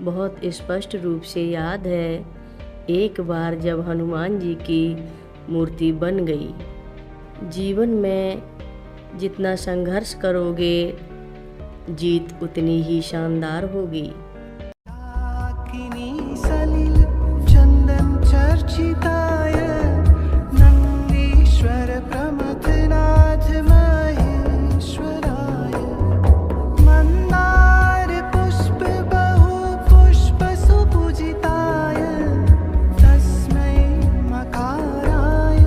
बहुत स्पष्ट रूप से याद है, एक बार जब हनुमान जी की मूर्ति बन गई। जीवन में जितना संघर्ष करोगे, जीत उतनी ही शानदार होगी। सलिल चंदन चर्चिताय नंदीश्वर प्रमथनाथ महेश्वराय मंदार पुष्प बहु पुष्प सुपूजिताय तस्मै मकाराय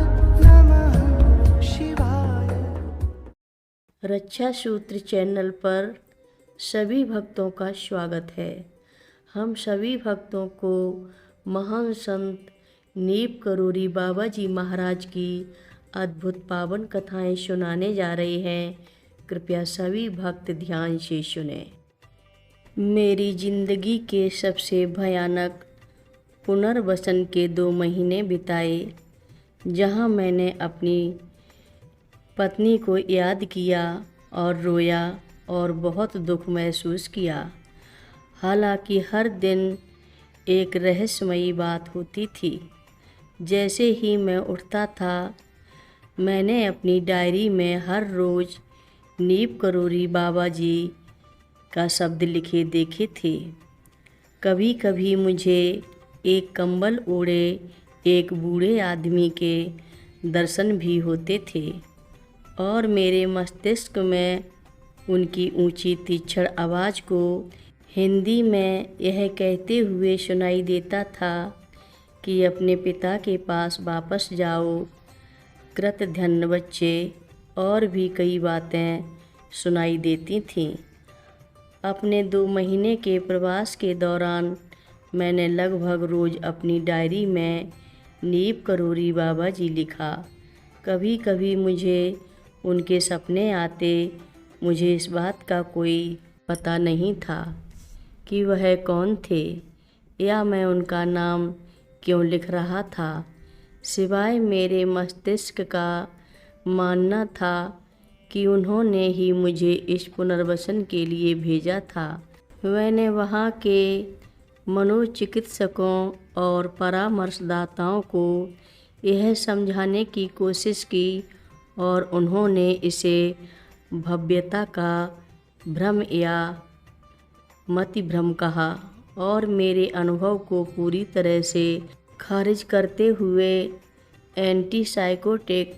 नमः शिवाय। रक्षा सूत्र चैनल पर सभी भक्तों का स्वागत है। हम सभी भक्तों को महान संत नीप करोरी बाबा जी महाराज की अद्भुत पावन कथाएं सुनाने जा रहे हैं। कृपया सभी भक्त ध्यान से सुने। मेरी जिंदगी के सबसे भयानक पुनर्वसन के 2 महीने बिताए, जहां मैंने अपनी पत्नी को याद किया और रोया और बहुत दुख महसूस किया। हालांकि हर दिन एक रहस्यमयी बात होती थी। जैसे ही मैं उठता था, मैंने अपनी डायरी में हर रोज़ नीप करोरी बाबा जी का शब्द लिखे देखे थे। कभी कभी मुझे एक कंबल ओढ़े एक बूढ़े आदमी के दर्शन भी होते थे और मेरे मस्तिष्क में उनकी ऊंची तीक्ष्ण आवाज़ को हिंदी में यह कहते हुए सुनाई देता था कि अपने पिता के पास वापस जाओ, कृतघ्न बच्चे, और भी कई बातें सुनाई देती थीं। अपने 2 महीने के प्रवास के दौरान मैंने लगभग रोज़ अपनी डायरी में नीप करोरी बाबा जी लिखा। कभी कभी मुझे उनके सपने आते। मुझे इस बात का कोई पता नहीं था कि वह कौन थे या मैं उनका नाम क्यों लिख रहा था, सिवाय मेरे मस्तिष्क का मानना था कि उन्होंने ही मुझे इस पुनर्वसन के लिए भेजा था। मैंने वहाँ के मनोचिकित्सकों और परामर्शदाताओं को यह समझाने की कोशिश की और उन्होंने इसे भव्यता का भ्रम या मति भ्रम कहा और मेरे अनुभव को पूरी तरह से खारिज करते हुए एंटीसाइकोटिक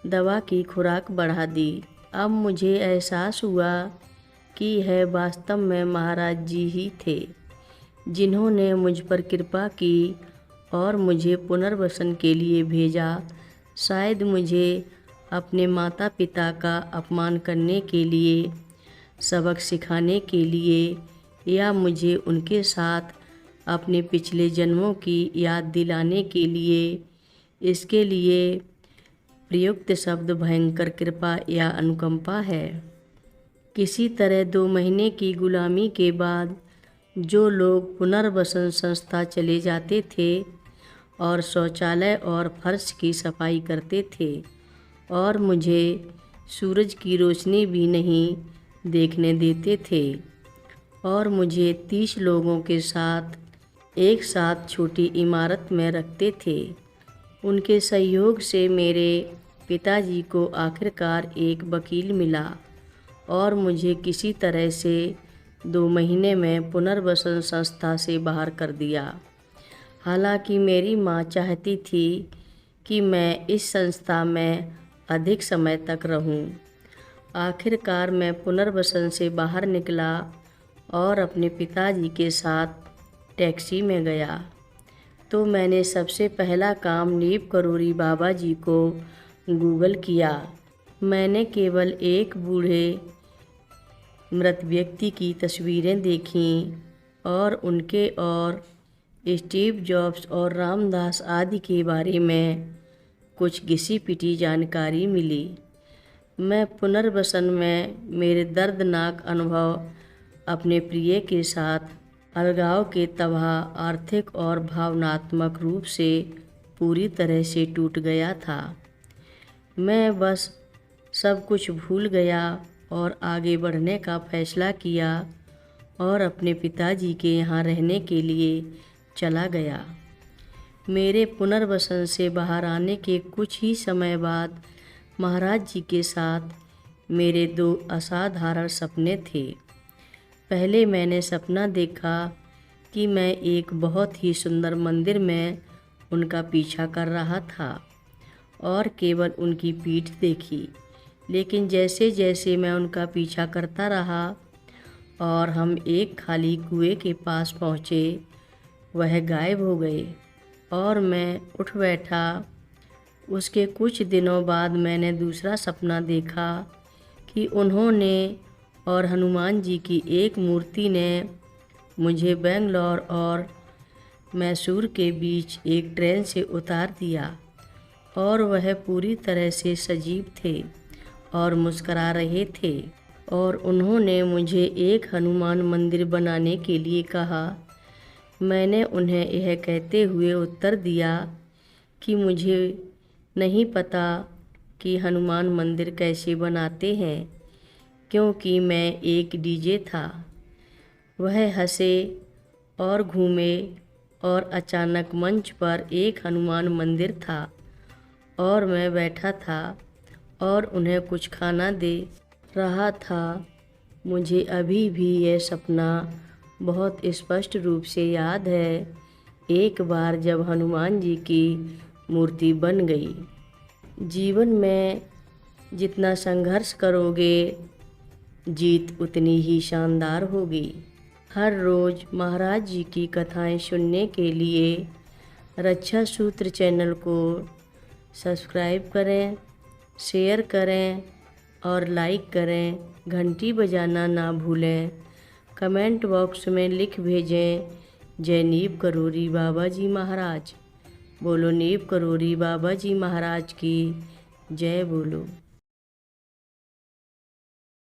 दवा की खुराक बढ़ा दी। अब मुझे एहसास हुआ कि यह वास्तव में महाराज जी ही थे, जिन्होंने मुझ पर कृपा की और मुझे पुनर्वसन के लिए भेजा। शायद मुझे अपने माता पिता का अपमान करने के लिए, सबक सिखाने के लिए, या मुझे उनके साथ अपने पिछले जन्मों की याद दिलाने के लिए। इसके लिए प्रयुक्त शब्द भयंकर कृपा या अनुकंपा है। किसी तरह 2 महीने की गुलामी के बाद जो लोग पुनर्वसन संस्था चले जाते थे और शौचालय और फर्श की सफाई करते थे और मुझे सूरज की रोशनी भी नहीं देखने देते थे और मुझे 30 लोगों के साथ एक साथ छोटी इमारत में रखते थे, उनके सहयोग से मेरे पिताजी को आखिरकार एक वकील मिला और मुझे किसी तरह से 2 महीने में पुनर्वसन संस्था से बाहर कर दिया। हालांकि मेरी माँ चाहती थी कि मैं इस संस्था में अधिक समय तक रहूं। आखिरकार मैं पुनर्वसन से बाहर निकला और अपने पिताजी के साथ टैक्सी में गया तो मैंने सबसे पहला काम नीप करोरी बाबा जी को गूगल किया। मैंने केवल एक बूढ़े मृत व्यक्ति की तस्वीरें देखीं और उनके और स्टीव जॉब्स और रामदास आदि के बारे में कुछ घिसी पिटी जानकारी मिली। मैं पुनर्वसन में मेरे दर्दनाक अनुभव, अपने प्रिय के साथ अलगाव के तबाह आर्थिक और भावनात्मक रूप से पूरी तरह से टूट गया था। मैं बस सब कुछ भूल गया और आगे बढ़ने का फैसला किया और अपने पिताजी के यहाँ रहने के लिए चला गया। मेरे पुनर्वसन से बाहर आने के कुछ ही समय बाद महाराज जी के साथ मेरे 2 असाधारण सपने थे। पहले मैंने सपना देखा कि मैं एक बहुत ही सुंदर मंदिर में उनका पीछा कर रहा था और केवल उनकी पीठ देखी, लेकिन जैसे जैसे मैं उनका पीछा करता रहा और हम एक खाली कुएं के पास पहुँचे, वह गायब हो गए और मैं उठ बैठा। उसके कुछ दिनों बाद मैंने दूसरा सपना देखा कि उन्होंने और हनुमान जी की एक मूर्ति ने मुझे बेंगलोर और मैसूर के बीच एक ट्रेन से उतार दिया और वह पूरी तरह से सजीव थे और मुस्करा रहे थे और उन्होंने मुझे एक हनुमान मंदिर बनाने के लिए कहा। मैंने उन्हें यह कहते हुए उत्तर दिया कि मुझे नहीं पता कि हनुमान मंदिर कैसे बनाते हैं, क्योंकि मैं एक डीजे था। वह हंसे और घूमे और अचानक मंच पर एक हनुमान मंदिर था और मैं बैठा था और उन्हें कुछ खाना दे रहा था। मुझे अभी भी यह सपना बहुत स्पष्ट रूप से याद है। एक बार जब हनुमान जी की मूर्ति बन गई। जीवन में जितना संघर्ष करोगे, जीत उतनी ही शानदार होगी। हर रोज़ महाराज जी की कथाएं सुनने के लिए रक्षा सूत्र चैनल को सब्सक्राइब करें, शेयर करें और लाइक करें। घंटी बजाना ना भूलें। कमेंट बॉक्स में लिख भेजें, जय नीव करोरी बाबा जी महाराज। बोलो नीव करोरी बाबा जी महाराज की जय बोलो।